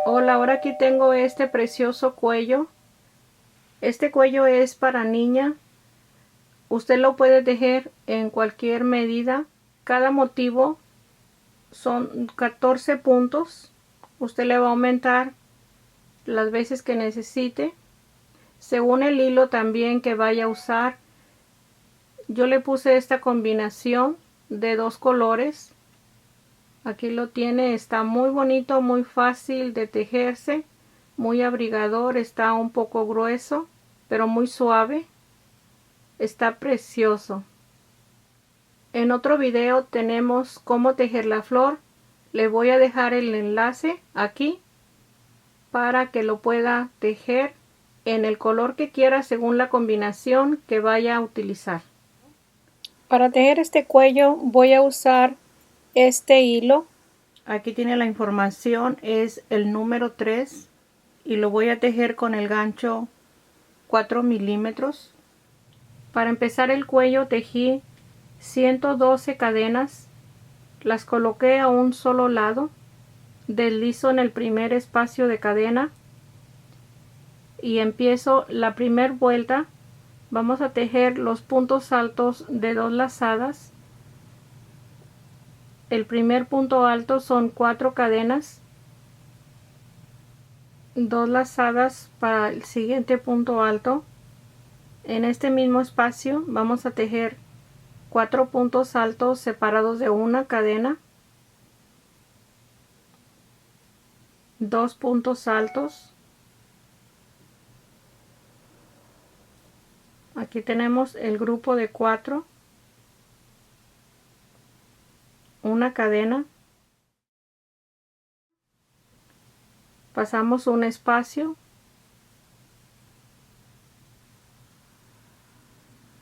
Hola, ahora aquí tengo este precioso cuello. Este cuello es para niña. Usted lo puede tejer en cualquier medida. Cada motivo son 14 puntos. Usted le va a aumentar las veces que necesite, según el hilo también que vaya a usar. Yo le puse esta combinación de dos colores. Aquí lo tiene, está muy bonito, muy fácil de tejerse, muy abrigador, está un poco grueso, pero muy suave. Está precioso. En otro video tenemos cómo tejer la flor. Le voy a dejar el enlace aquí para que lo pueda tejer en el color que quiera según la combinación que vaya a utilizar. Para tejer este cuello voy a usar este hilo. Aquí tiene la información, es el número 3 y lo voy a tejer con el gancho 4 milímetros. Para empezar el cuello tejí 112 cadenas, las coloqué a un solo lado, deslizo en el primer espacio de cadena y empiezo la primera vuelta. Vamos a tejer los puntos altos de dos lazadas. El primer punto alto son 4 cadenas, 2 lazadas para el siguiente punto alto. En este mismo espacio vamos a tejer 4 puntos altos separados de una cadena, 2 puntos altos. Aquí tenemos el grupo de 4, una cadena, pasamos un espacio,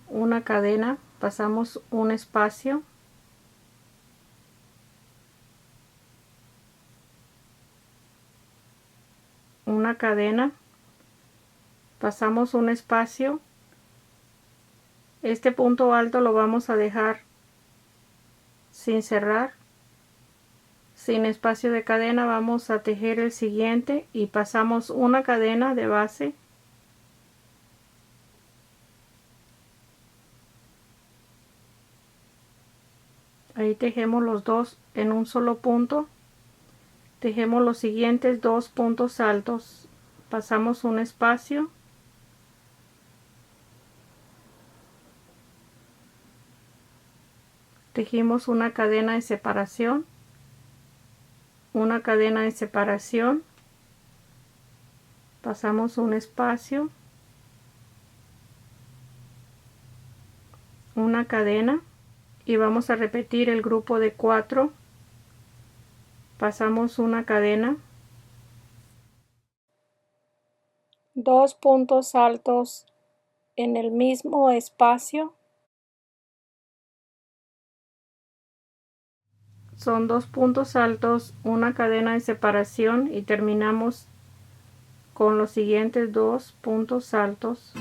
una cadena, pasamos un espacio, una cadena, pasamos un espacio. Este punto alto lo vamos a dejar sin cerrar, sin espacio de cadena. Vamos a tejer el siguiente y pasamos una cadena de base, ahí tejemos los dos en un solo punto. Tejemos los siguientes 2 puntos altos, pasamos un espacio, tejimos una cadena de separación, una cadena de separación, pasamos un espacio, una cadena y vamos a repetir el grupo de 4, pasamos una cadena, 2 puntos altos en el mismo espacio, son 2 puntos altos, una cadena de separación y terminamos con los siguientes 2 puntos altos.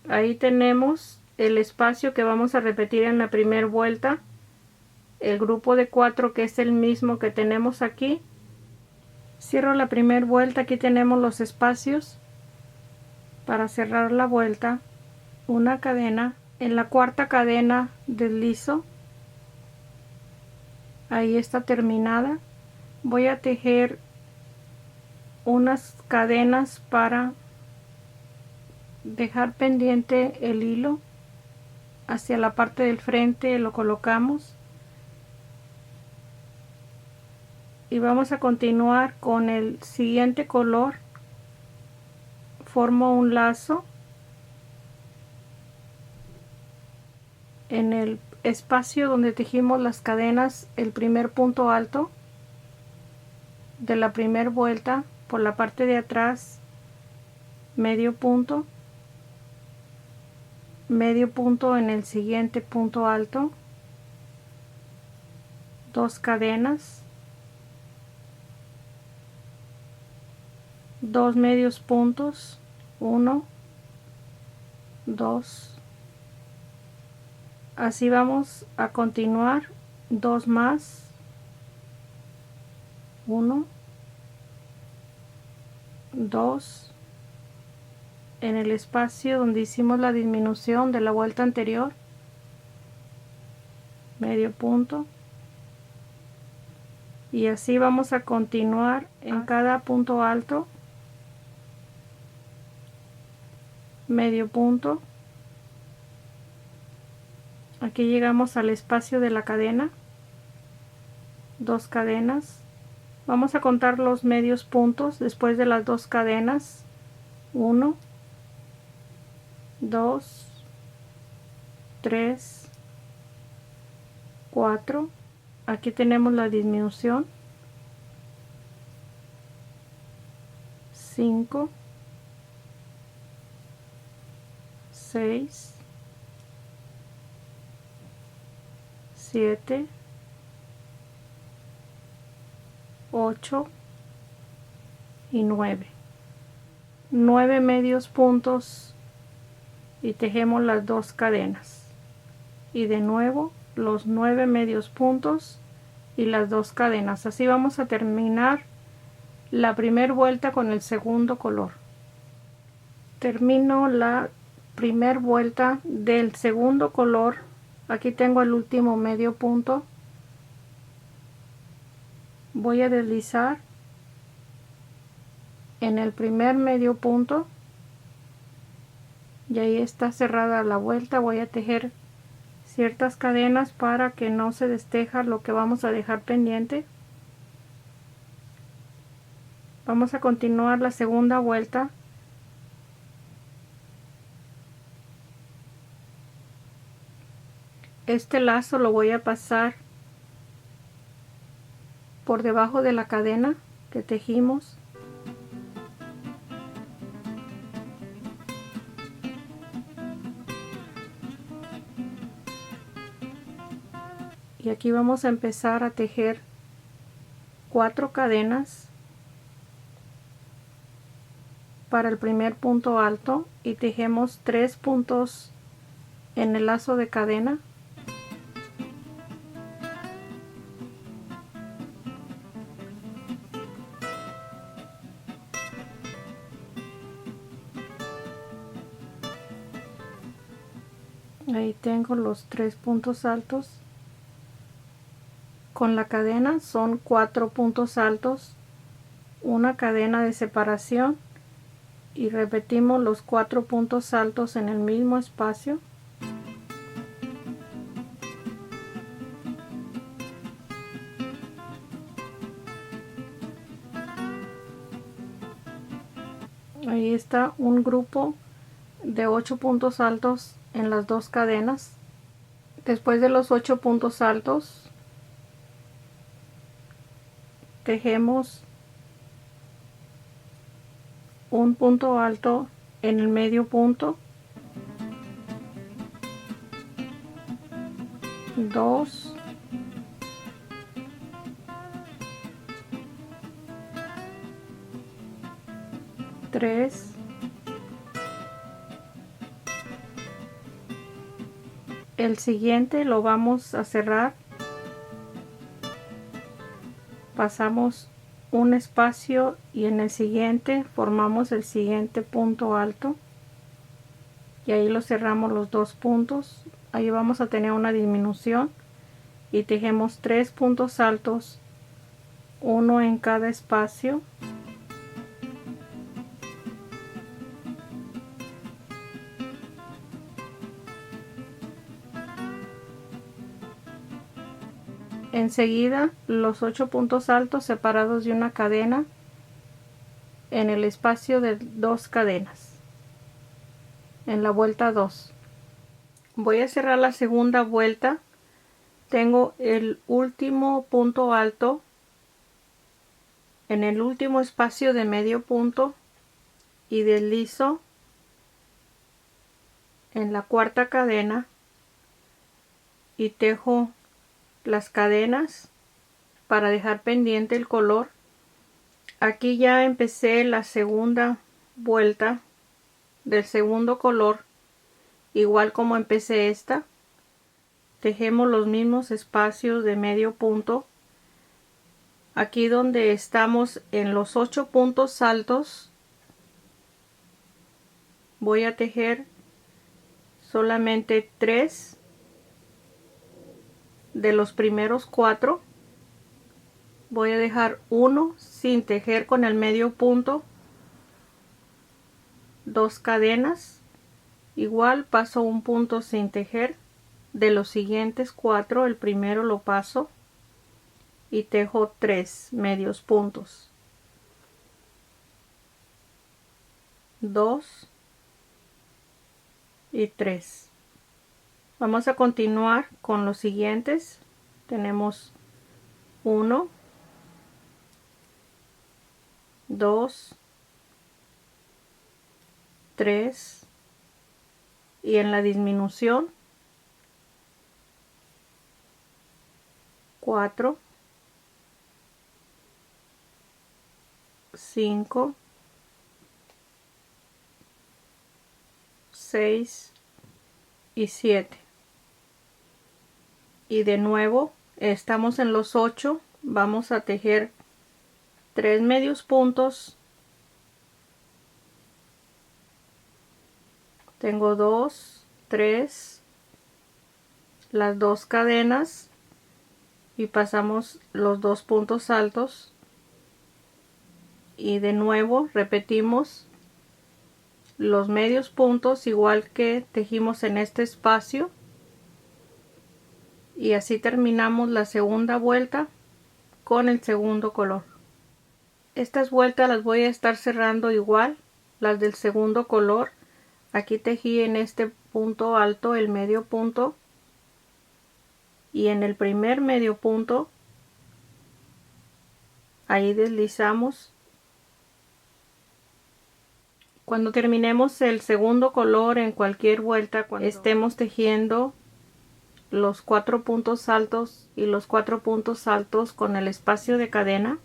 Ahí tenemos el espacio que vamos a repetir en la primera vuelta, el grupo de 4 que es el mismo que tenemos aquí. Cierro la primera vuelta, aquí tenemos los espacios. Para cerrar la vuelta, una cadena, en la cuarta cadena deslizo, ahí está terminada. Voy a tejer unas cadenas para dejar pendiente el hilo hacia la parte del frente, lo colocamos y vamos a continuar con el siguiente color. Formo un lazo en el espacio donde tejimos las cadenas, el primer punto alto de la primera vuelta, por la parte de atrás, medio punto en el siguiente punto alto, 2 cadenas, 2 medios puntos, 1, 2, Así vamos a continuar 2 más, 1, 2, en el espacio donde hicimos la disminución de la vuelta anterior, medio punto, y así vamos a continuar en cada punto alto, medio punto. Aquí llegamos al espacio de la cadena, 2 cadenas. Vamos a contar los medios puntos después de las 2 cadenas. 1, 2, 3, 4. Aquí tenemos la disminución. 5, 6, 7, 8 y 9. 9 medios puntos y tejemos las 2 cadenas. Y de nuevo los 9 medios puntos y las 2 cadenas. Así vamos a terminar la primera vuelta con el segundo color. Termino la primera vuelta del segundo color. Aquí tengo el último medio punto. Voy a deslizar en el primer medio punto y ahí está cerrada la vuelta. Voy a tejer ciertas cadenas para que no se desteja lo que vamos a dejar pendiente. Vamos a continuar la segunda vuelta. Este lazo lo voy a pasar por debajo de la cadena que tejimos. Y aquí vamos a empezar a tejer 4 cadenas para el primer punto alto y tejemos 3 puntos en el lazo de cadena. Ahí tengo los 3 puntos altos. Con la cadena son 4 puntos altos, una cadena de separación y repetimos los 4 puntos altos en el mismo espacio. Ahí está un grupo de 8 puntos altos en las 2 cadenas. Después de los 8 puntos altos tejemos un punto alto en el medio punto, 2, 3, el siguiente lo vamos a cerrar, pasamos un espacio y en el siguiente formamos el siguiente punto alto y ahí lo cerramos los 2 puntos. Ahí vamos a tener una disminución y tejemos 3 puntos altos, uno en cada espacio. Enseguida los 8 puntos altos separados de una cadena en el espacio de 2 cadenas en la vuelta 2. Voy a cerrar la segunda vuelta. Tengo el último punto alto en el último espacio de medio punto y deslizo en la cuarta cadena y tejo las cadenas para dejar pendiente el color. Aquí ya empecé la segunda vuelta del segundo color igual como empecé esta. tejemos los mismos espacios de medio punto. Aquí donde estamos en los 8 puntos altos, voy a tejer solamente 3 de los primeros 4. Voy a dejar uno sin tejer con el medio punto, 2 cadenas, igual paso un punto sin tejer. De los siguientes 4, el primero lo paso y tejo 3 medios puntos, 2 y 3. Vamos a continuar con los siguientes. Tenemos 1, 2, 3 y en la disminución 4, 5, 6 y 7. Y de nuevo estamos en los 8, vamos a tejer 3 medios puntos. Tengo 2, 3, las 2 cadenas y pasamos los 2 puntos altos y de nuevo repetimos los medios puntos igual que tejimos en este espacio y así terminamos la segunda vuelta con el segundo color. Estas vueltas las voy a estar cerrando igual, las del segundo color. Aquí tejí en este punto alto el medio punto y en el primer medio punto ahí deslizamos. Cuando terminemos el segundo color en cualquier vuelta, cuando estemos tejiendo los 4 puntos altos y los 4 puntos altos con el espacio de cadena,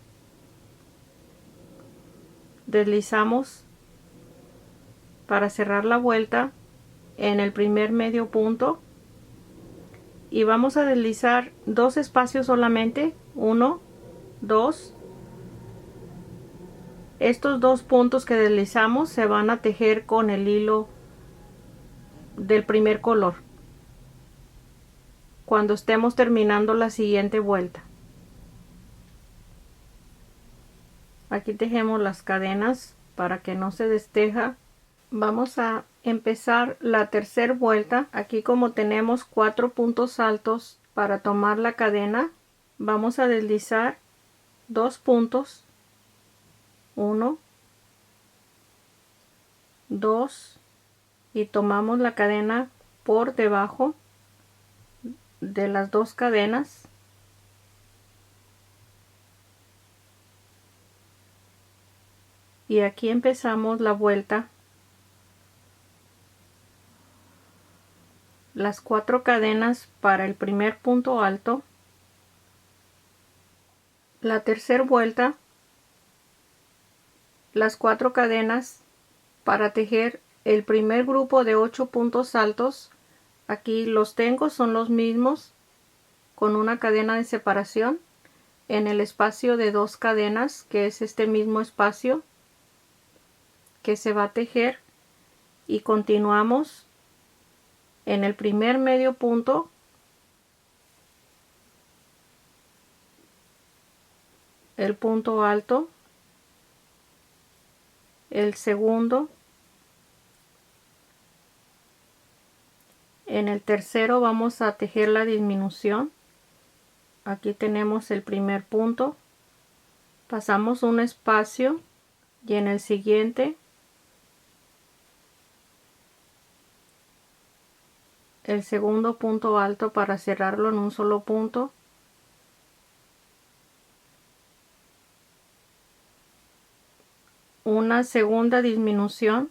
deslizamos para cerrar la vuelta en el primer medio punto y vamos a deslizar 2 espacios solamente, 1, 2. Estos 2 puntos que deslizamos se van a tejer con el hilo del primer color cuando estemos terminando la siguiente vuelta. Aquí tejemos las cadenas para que no se desteja. Vamos a empezar la tercera vuelta. Aquí como tenemos 4 puntos altos para tomar la cadena, vamos a deslizar 2 puntos, 1, 2 y tomamos la cadena por debajo de las 2 cadenas. Y aquí empezamos la vuelta. Las 4 cadenas para el primer punto alto. La tercera vuelta, las 4 cadenas para tejer el primer grupo de 8 puntos altos. Aquí los tengo, son los mismos, con una cadena de separación en el espacio de 2 cadenas, que es este mismo espacio que se va a tejer, y continuamos en el primer medio punto, el punto alto, el segundo, en el tercero vamos a tejer la disminución. Aquí tenemos el primer punto, pasamos un espacio y en el siguiente el segundo punto alto para cerrarlo en un solo punto. Una segunda disminución.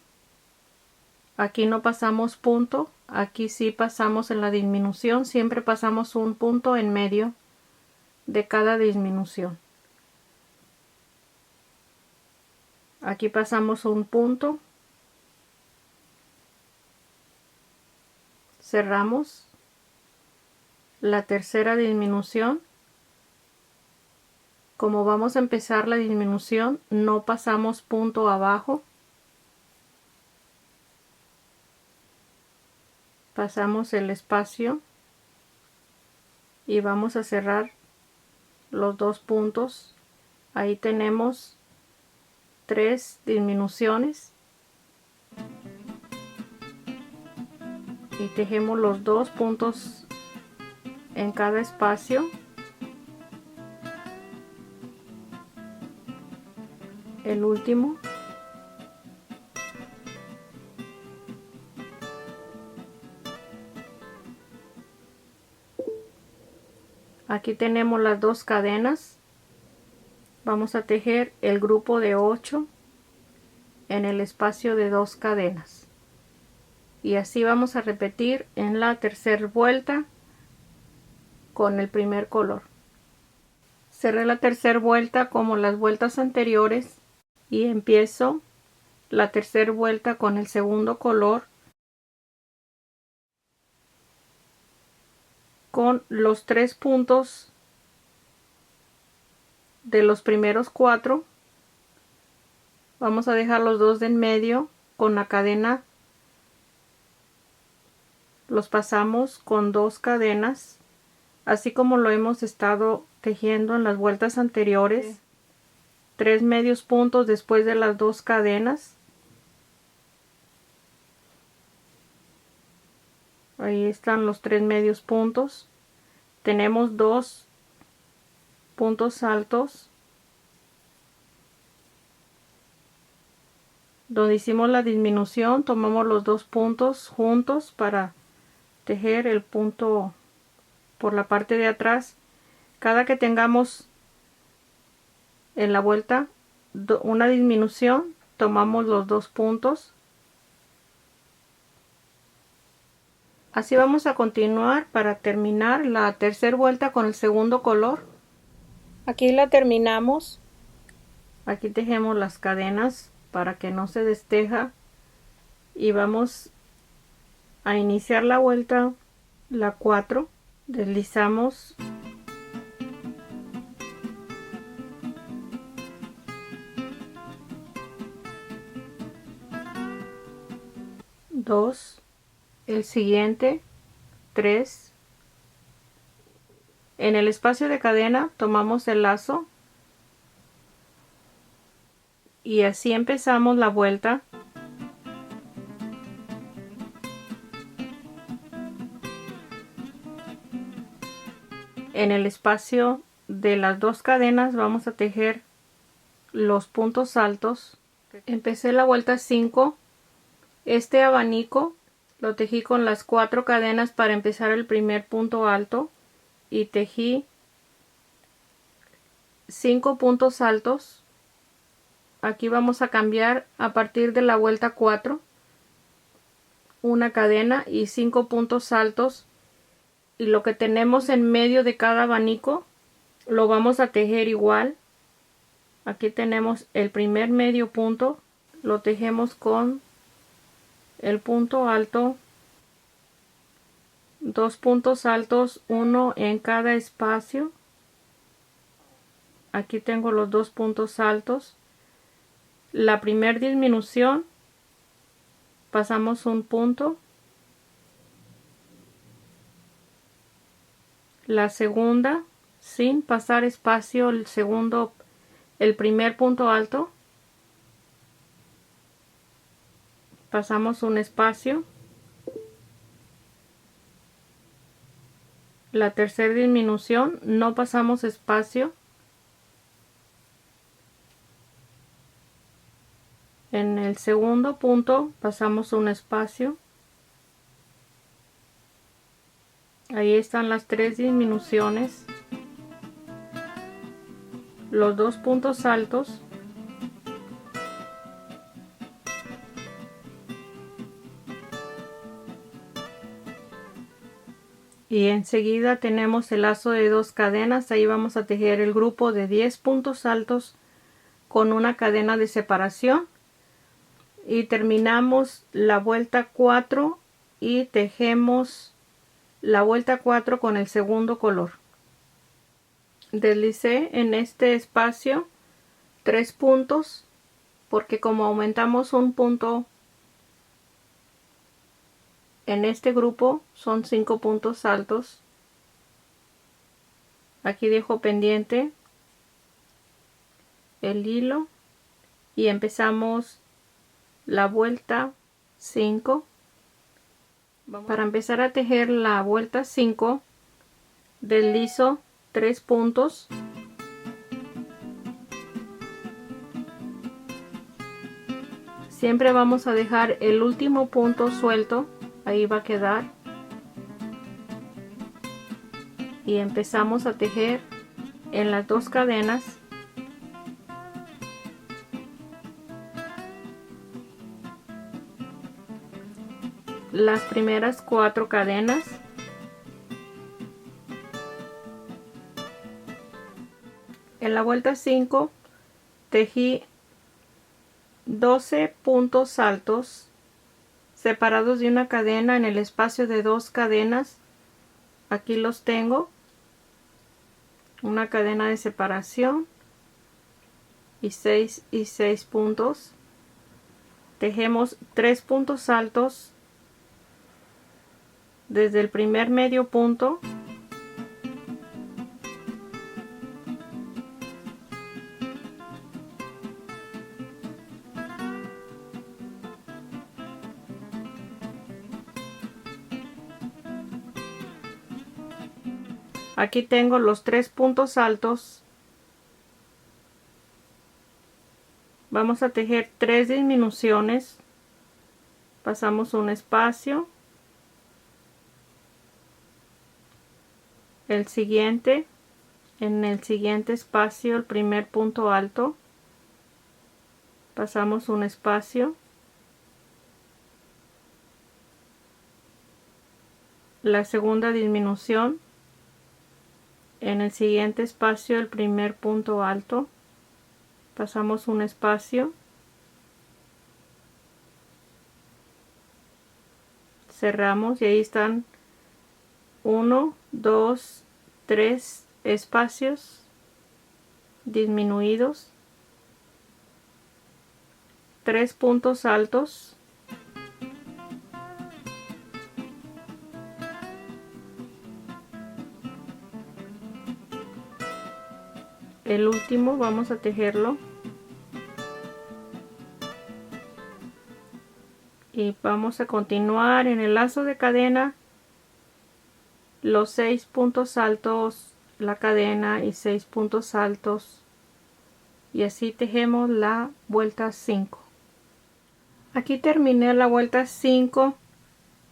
Aquí no pasamos punto, aquí sí pasamos en la disminución, siempre pasamos un punto en medio de cada disminución. Aquí pasamos un punto, cerramos la tercera disminución. Como vamos a empezar la disminución, no pasamos punto abajo. Pasamos el espacio y vamos a cerrar los dos puntos. Ahí tenemos 3 disminuciones y tejemos los dos puntos en cada espacio. El último. Aquí tenemos las dos cadenas. Vamos a tejer el grupo de 8 en el espacio de 2 cadenas. Y así vamos a repetir en la tercera vuelta con el primer color. Cerré la tercera vuelta como las vueltas anteriores y empiezo la tercera vuelta con el segundo color, con los 3 puntos de los primeros 4. Vamos a dejar los dos de en medio con la cadena, los pasamos con 2 cadenas, así como lo hemos estado tejiendo en las vueltas anteriores. 3 medios puntos después de las 2 cadenas. Ahí están los 3 medios puntos. Tenemos 2 puntos altos donde hicimos la disminución. Tomamos los 2 puntos juntos para tejer el punto por la parte de atrás. Cada que tengamos en la vuelta una disminución, tomamos los 2 puntos. Así vamos a continuar para terminar la tercera vuelta con el segundo color. Aquí la terminamos. Aquí tejemos las cadenas para que no se desteja y vamos a iniciar la vuelta, la 4. Deslizamos dos, el siguiente 3. En el espacio de cadena tomamos el lazo y así empezamos la vuelta. En el espacio de las 2 cadenas vamos a tejer los puntos altos. Empecé la vuelta 5. Este abanico lo tejí con las 4 cadenas para empezar el primer punto alto y tejí 5 puntos altos. Aquí vamos a cambiar a partir de la vuelta 4 una cadena y 5 puntos altos, y lo que tenemos en medio de cada abanico lo vamos a tejer igual. Aquí tenemos el primer medio punto, lo tejemos con el punto alto, 2 puntos altos, uno en cada espacio. Aquí tengo los 2 puntos altos. La primera disminución, pasamos un punto. La segunda, sin pasar espacio, el primer punto alto, pasamos un espacio. La tercera disminución, no pasamos espacio. En el segundo punto pasamos un espacio. Ahí están las 3 disminuciones, los 2 puntos altos, y enseguida tenemos el lazo de 2 cadenas. Ahí vamos a tejer el grupo de 10 puntos altos con una cadena de separación y terminamos la vuelta 4 y tejemos la vuelta 4 con el segundo color. Deslicé en este espacio 3 puntos, porque como aumentamos un punto en este grupo son 5 puntos altos. Aquí dejo pendiente el hilo y empezamos la vuelta 5. Para empezar a tejer la vuelta 5, deslizo 3 puntos, siempre vamos a dejar el último punto suelto, ahí va a quedar, y empezamos a tejer en las 2 cadenas. Las primeras 4 cadenas. En la vuelta 5 tejí 12 puntos altos separados de una cadena en el espacio de 2 cadenas. Aquí los tengo, una cadena de separación y 6 y 6 puntos. Tejemos 3 puntos altos desde el primer medio punto aquí tengo los 3 puntos altos. Vamos a tejer 3 disminuciones, pasamos un espacio, el siguiente, en el siguiente espacio el primer punto alto, pasamos un espacio, la segunda disminución, en el siguiente espacio el primer punto alto, pasamos un espacio, cerramos y ahí están 1, 2, 3 espacios disminuidos, 3 puntos altos, el último vamos a tejerlo y vamos a continuar en el lazo de cadena los 6 puntos altos, la cadena y 6 puntos altos, y así tejemos la vuelta 5. Aquí terminé la vuelta 5,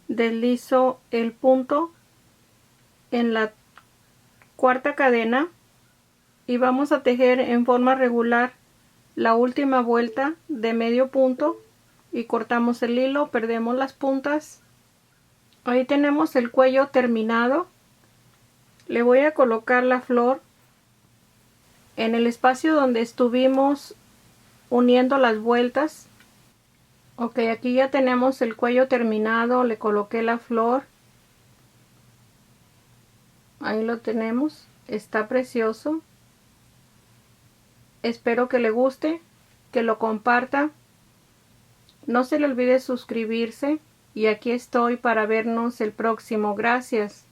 deslizo el punto en la cuarta cadena y vamos a tejer en forma regular la última vuelta de medio punto y cortamos el hilo, perdemos las puntas. Ahí tenemos el cuello terminado. Le voy a colocar la flor en el espacio donde estuvimos uniendo las vueltas. Ok, aquí ya tenemos el cuello terminado, le coloqué la flor. Ahí lo tenemos, está precioso. Espero que le guste, que lo comparta. No se le olvide suscribirse y aquí estoy para vernos el próximo. Gracias.